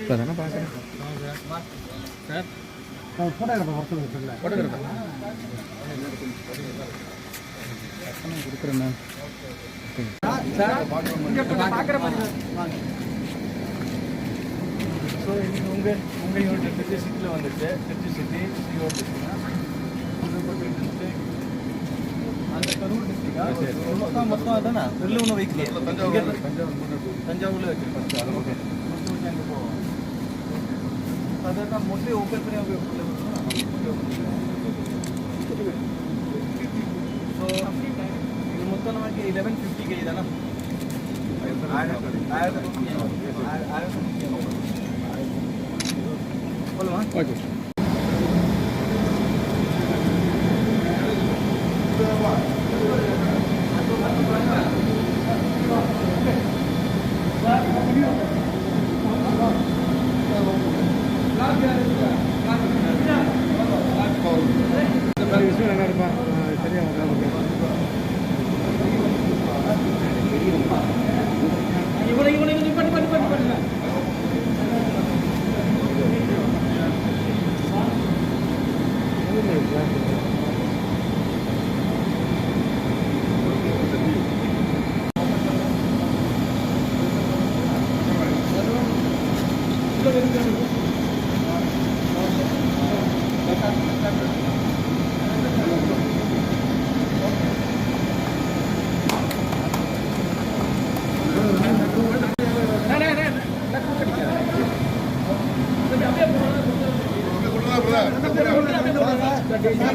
இப்போ தானே பார்க்குறேன் சார். ஃபோட்டோகிராஃபர் ஒருத்தர் ஃபோட்டோகிராஃபர் கொடுக்குறேன் மேம் சார் பார்க்குற மாதிரி வாங்க. ஸோ உங்கள் யூனிட் திருச்சி சிட்டியில் வந்துட்டு திருச்சி சிட்டி ஈரோடு டிஸ்ட்ரிக்ட் அந்த கரூர் டிஸ்ட்ரிக்டா மொத்தம் அதானே வெளில ஒன்று வைக்கல தஞ்சாவூரில் வச்சுருக்கோம். ஓகே அங்கே போவோம் அதான் மோஸ்ட்லி ஓப்பன் பண்ணி அவங்க ஸோ இது மொத்தம் நமக்கு 1150 தானே போகலாமா? ஓகே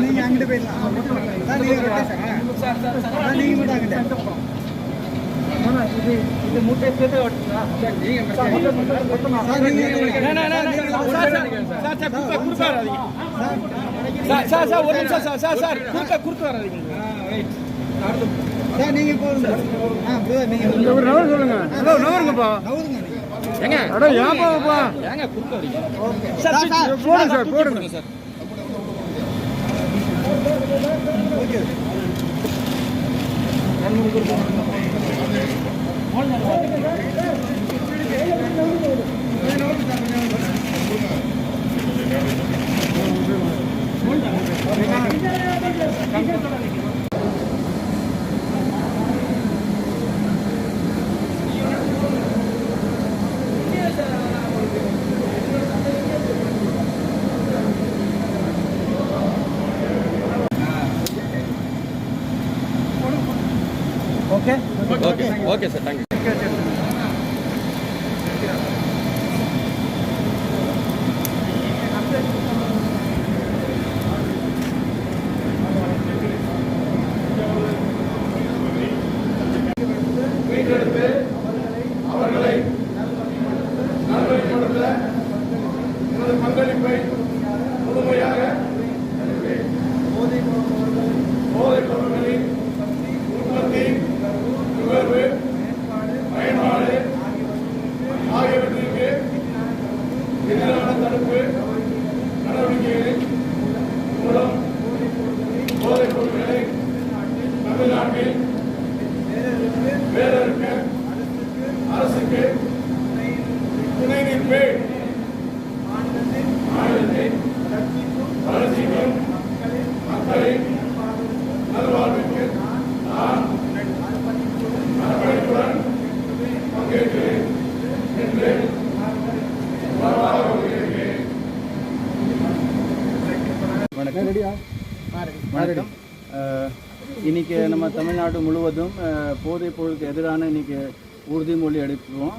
நீங்க அங்கிட்டு போயிடலாம். இது மூட்டை சேர்த்து ஓட்டுங்களா? சார் ஒரு நிமிஷம் சார் சார் குறுக்க வராதீங்க சார். நீங்க போடுங்க. நீங்க ஒரு நவர் சொல்லுங்க. ஹலோ நவருங்கப்பா. ஏங்க அட ஏப்பாப்பா ஏங்க குறுக்க வரீங்க? ஓகே சார் போடுங்க சார் போடுங்க sir. Okay okay sir thank you. அவர்களை நல்வழிப்படுத்த எனது பங்களிப்பை முழுமையாக போதைப் பொருட்களின் உற்பத்தி நுகர்வு பயன்பாடு ஆகியவற்றிற்கு எதிரான தடுப்பு நடவடிக்கைகளின் மூலம் போதைப் பொருட்களை தமிழ்நாட்டில் வேறறுக்க அரசுக்கு துணை நிற்பேன். மாநிலத்தின் வளர்ச்சிக்கும் மக்களின் நல்வாழ்வுக்கு நான் அர்ப்பணிப்புடன் பங்கேற்கிறேன் என்று வணக்கம். இன்னைக்கு நம்ம தமிழ்நாடு முழுவதும் போதைப் பொருளுக்கு எதிரான இன்னைக்கு உறுதிமொழி எடுப்போம்.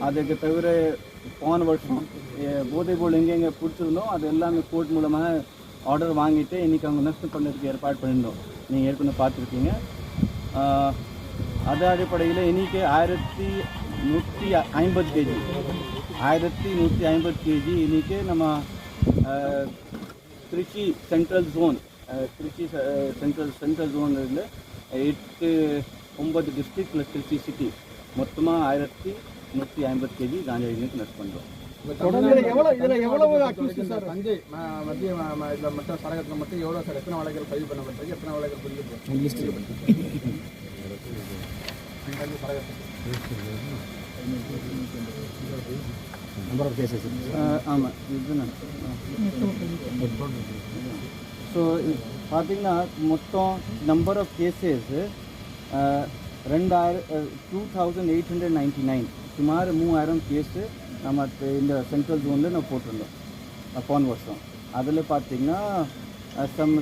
அதுக்கு தவிர போன வருஷம் போதைப் பொருள் எங்கெங்கே பிடிச்சிருந்தோம் அது எல்லாமே கோர்ட் மூலமாக ஆர்டர் வாங்கிட்டு இன்றைக்கி அவங்க நஷ்டம் பண்ணுறதுக்கு ஏற்பாடு பண்ணியிருந்தோம். நீங்கள் ஏற்கனவே பார்த்துருக்கீங்க. அது அடிப்படையில் இன்றைக்கி 1150 கேஜி 1150 கேஜி இன்றைக்கி நம்ம Trichy central zone Trichy central ஜோனில் 8-9 டிஸ்ட்ரிக்ட் ப்ளஸ் திருச்சி சிட்டி மொத்தமாக 1150 கேஜி காஞ்சா இன்னைக்கு நட் பண்ணுறோம். தஞ்சை மத்திய இதில் மட்டும் சரகத்தில் மட்டும் எவ்வளோ சார் எத்தனை வழக்குகள் பதிவு பண்ணப்பட்டிருக்கு, எத்தனை வழக்குகள் நம்பர் ஆஃப் கேசஸ் ஆமாம் இதுதான். ஸோ பார்த்தீங்கன்னா மொத்தம் நம்பர் ஆஃப் கேசஸ் 2899 சுமார் 3000 கேஸு நம்ம இந்த சென்ட்ரல் ஜோனில் நம்ம போட்டிருந்தோம் போன வருஷம். அதில் பார்த்திங்கன்னா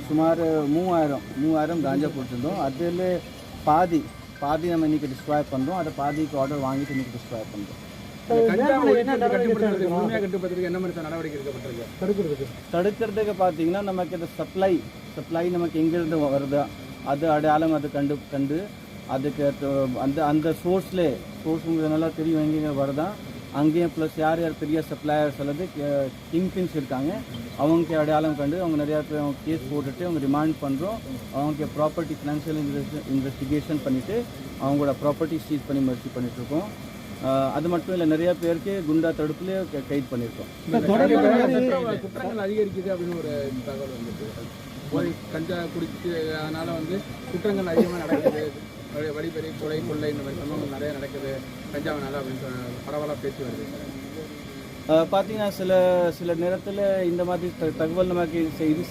சுமார் 3000 காஞ்சா போட்டிருந்தோம். அதில் பாதி நம்ம இன்றைக்கி டிஸ்ட்ராய் பண்ணுறோம். அதை பாதிக்கு ஆர்டர் வாங்கிட்டு இன்றைக்கி டிஸ்ட்ராய் பண்ணுறோம். தடுக்கிறதுக்கு பார்த்தீங்கன்னா நமக்கு இந்த சப்ளை நமக்கு எங்கேருந்து வருதா அது அடையாளம் அது கண்டு அதுக்கு அந்த சோர்ஸ் உங்களுக்கு நல்லா தெரியும் எங்கெங்கே வருதா அங்கேயும் ப்ளஸ் யார் பெரிய சப்ளையர்ஸ் அல்லது கிங் பின்ஸ் இருக்காங்க அவங்க அடையாளம் கண்டு அவங்க நிறையா பேர் அவங்க கேஸ் போட்டுட்டு அவங்க ரிமாண்ட் பண்ணுறோம். அவங்க ப்ராப்பர்ட்டி ஃபினான்ஷியல் இன்வெஸ்டிகேஷன் பண்ணிவிட்டு அவங்களோட ப்ராப்பர்ட்டி சீஸ் பண்ணி முயற்சி பண்ணிகிட்ருக்கோம். அது மட்டும் இல்லை நிறைய பேருக்கு குண்டா தடுப்புலேயே கைது பண்ணியிருக்கோம். குற்றங்கள் அதிகரிக்குது அப்படின்னு ஒரு தகவல் வந்துட்டு கஞ்சா குடிச்சு அதனால குற்றங்கள் அதிகமாக நடக்குது, வழிபறி கொலை கொள்ளை இந்த மாதிரி சம்பவங்கள் நிறைய நடக்குது கஞ்சாவனால அப்படின்னு பரவலாக பேசி வருது. பார்த்தீங்கன்னா சில நேரத்தில் இந்த மாதிரி தகவல் நமக்கு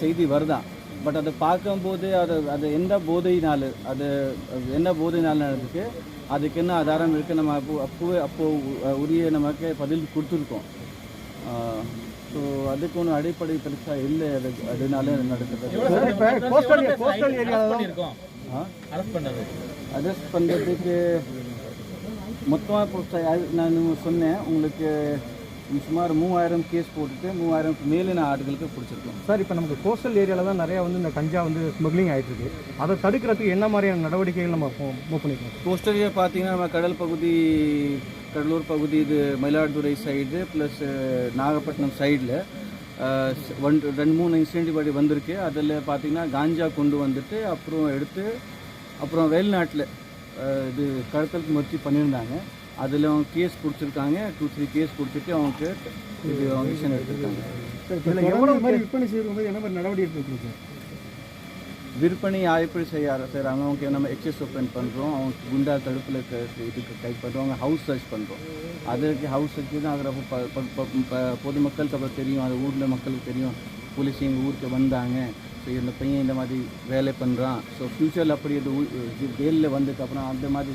செய்தி வருதான். பட் அதை பார்க்கும்போது அது என்ன போதையினால் நடந்துருக்கு, அதுக்கு என்ன ஆதாரம் இருக்குது, நம்ம அப்போ உரிய நமக்கு பதில் கொடுத்துருக்கோம். ஸோ அதுக்கு ஒன்றும் அடிப்படை பெருசாக இல்லை. அதனால நடக்குது. அரெஸ்ட் பண்ணுறதுக்கு மொத்தமாக நான் சொன்னேன் உங்களுக்கு சுமார் 3000 கேஸ் போட்டுட்டு 3000 மேலின ஆட்களுக்கு பிடிச்சிருக்கோம். சார் இப்போ நமக்கு கோஸ்டல் ஏரியாவில் தான் நிறையா இந்த கஞ்சா ஸ்மக்லிங் ஆகிட்டு இருக்கு. அதை தடுக்கிறதுக்கு என்ன மாதிரியான நடவடிக்கைகள் நம்ம மூவ் பண்ணிக்கலாம்? கோஸ்டல் ஏரியா பார்த்தீங்கன்னா நம்ம கடலூர் பகுதி இது மயிலாடுதுறை சைடு ப்ளஸ் நாகப்பட்டினம் சைடில் 2-3 இன்சிடென்ட் படி வந்திருக்கு. அதில் பார்த்தீங்கன்னா காஞ்சா கொண்டு வந்துட்டு அப்புறம் வெளிநாட்டில் இது கடத்தலுக்கு முயற்சி பண்ணியிருந்தாங்க. அதில் அவங்க கேஸ் பிடிச்சிருக்காங்க. 2-3 கேஸ் பிடிச்சிட்டு அவங்க ஆக்ஷன் எடுத்திருக்காங்க. விற்பனை செய்யும்போது என்ன மாதிரி நடவடிக்கை எடுத்துருக்கு? விற்பனை எப்படி செய்கிறாங்க அவங்க நம்ம எக்ஸஸ் ஓப்பன் பண்ணுறோம். அவங்க குண்டா தடுப்பில் இதுக்கு கைது பண்ணுறோம். அவங்க ஹவுஸ் சர்ச் பண்ணுறோம். அதுக்கு ஹவுஸ் சர்ச் தான் ஆகிறப்போ பொதுமக்களுக்கு அப்புறம் தெரியும், அது ஊரில் மக்களுக்கு தெரியும் போலீஸ் எங்கள் ஊருக்கு வந்தாங்க, ஸோ இந்த பையன் இந்த மாதிரி வேலை பண்ணுறான். ஸோ ஃப்யூச்சரில் அப்படி அது ஜெயிலில் வந்ததுக்கப்புறம் அந்த மாதிரி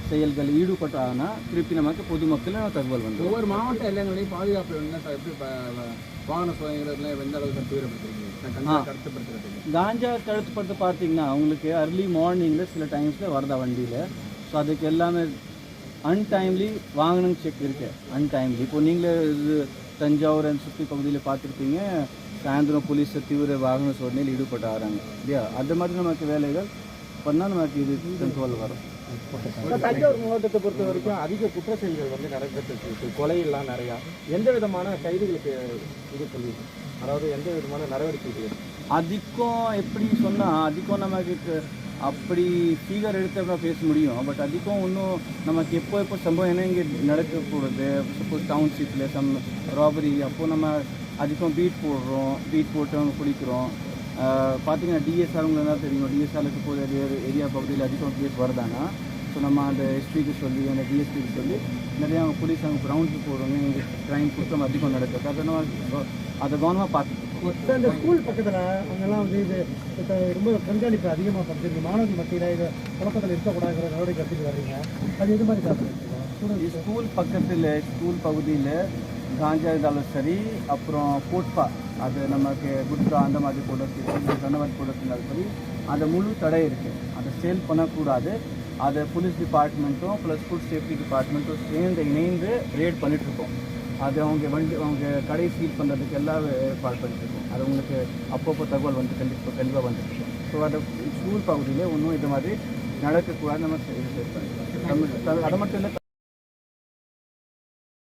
செயல்கள் ஈடுபட்டாங்கன்னா திருப்பி நமக்கு பொதுமக்கள் தகவல் வந்து ஒவ்வொரு மாவட்ட எல்லைகளையும் பாதுகாப்பு எப்படி வாகன சோதனைகள் எந்த அளவுக்கு தீவிரப்படுத்துறீங்க? காஞ்சா தடுப்புப்படுத்த பார்த்தீங்கன்னா அவங்களுக்கு அர்லி மார்னிங்கில் சில டைம்ஸில் வரதா வண்டியில். ஸோ அதுக்கு எல்லாமே அன்டைம்லி வாகனம் செக் இருக்குது. அன்டைம்லி இப்போ நீங்களே இது தஞ்சாவூர் சுற்றி பகுதியில் பார்த்துருப்பீங்க, சாயந்தரம் போலீஸ் தீவிர வாகன சோதனையில் ஈடுபட்டு ஆகிறாங்க இல்லையா. அந்த மாதிரி நமக்கு வேலைகள் பண்ணால் நமக்கு இது கண்ட்ரோல் வரும். தஞ்சாவூர் மாவட்டத்தை பொறுத்த வரைக்கும் அதிக குற்ற செயல்கள் நடைபெற்று கொலையெல்லாம் நிறையா. எந்த விதமான கைதுகளுக்கு இது சொல்லியிருக்கு, அதாவது எந்த விதமான நடவடிக்கைகள் அதிகம் எப்படி சொன்னால் அதிகம் நமக்கு அப்படி ஃபிகர் எடுத்து பேச முடியும். பட் அதிகம் இன்னும் நமக்கு எப்போ சம்பவம் என்ன இங்கே நடக்கக்கூடாது. சப்போஸ் டவுன்ஷிப்பில் ராபரி அப்போது நம்ம அதிகம் பீட் போட்டு அவங்க பிடிக்கிறோம். பார்த்தீங்கன்னா டிஎஸ்ஆர் உங்களுக்கு தான் தெரியும். டிஎஸ்ஆருக்கு போய் ஏரியா பகுதியில் அதிகம் கேஸ் வருதாங்க. ஸோ நம்ம அந்த எஸ்பிக்கு சொல்லி அந்த டிஎஸ்பிக்கு சொல்லி நிறையா அவங்க போலீஸ் அவங்க ரவுண்ட்ஸுக்கு போடுறோங்க. இங்கே க்ரைம் குற்றம் அதிகம் நடக்குது. அதை கவனமாக பார்த்துக்கணும். இந்த ஸ்கூல் பக்கத்தில் அங்கெல்லாம் இது ரொம்ப கண்காணிப்பு அதிகமாக பண்ணுறீங்க. மாணவர்கள் மத்தியில் இது குழப்பத்தில் இருக்கக்கூடாதுங்கிற நடவடிக்கை எடுத்துட்டு வர்றீங்க. அது எது மாதிரி பார்த்துருக்கீங்க? ஸ்கூல் பகுதியில் காஞ்சா இருந்தாலும் சரி, அப்புறம் கோட்பா அது நமக்கு குட்கா அந்த மாதிரி ப்ராடக்ட் அந்த மாதிரி ப்ராடக்ட் இருந்தாலும் சரி, அந்த முழு தடை இருக்குது. அதை சேல் பண்ணக்கூடாது. அதை போலீஸ் டிபார்ட்மெண்ட்டும் ப்ளஸ் ஃபுட் சேஃப்டி டிபார்ட்மெண்ட்டும் இணைந்து ரேட் பண்ணிகிட்ருக்கோம். அது அவங்க கடை சீல் பண்ணுறதுக்கு எல்லாம் ஏற்பாடு பண்ணிட்டுருக்கோம். அது உங்களுக்கு அப்பப்போ தகவல் கண்டிப்பாக வந்துட்டுருக்கோம். ஸோ அதை ஸ்கூல் பகுதியில் இன்னும் இது மாதிரி நடக்கக்கூடாது நம்ம தமிழ் அது மட்டும் இல்லை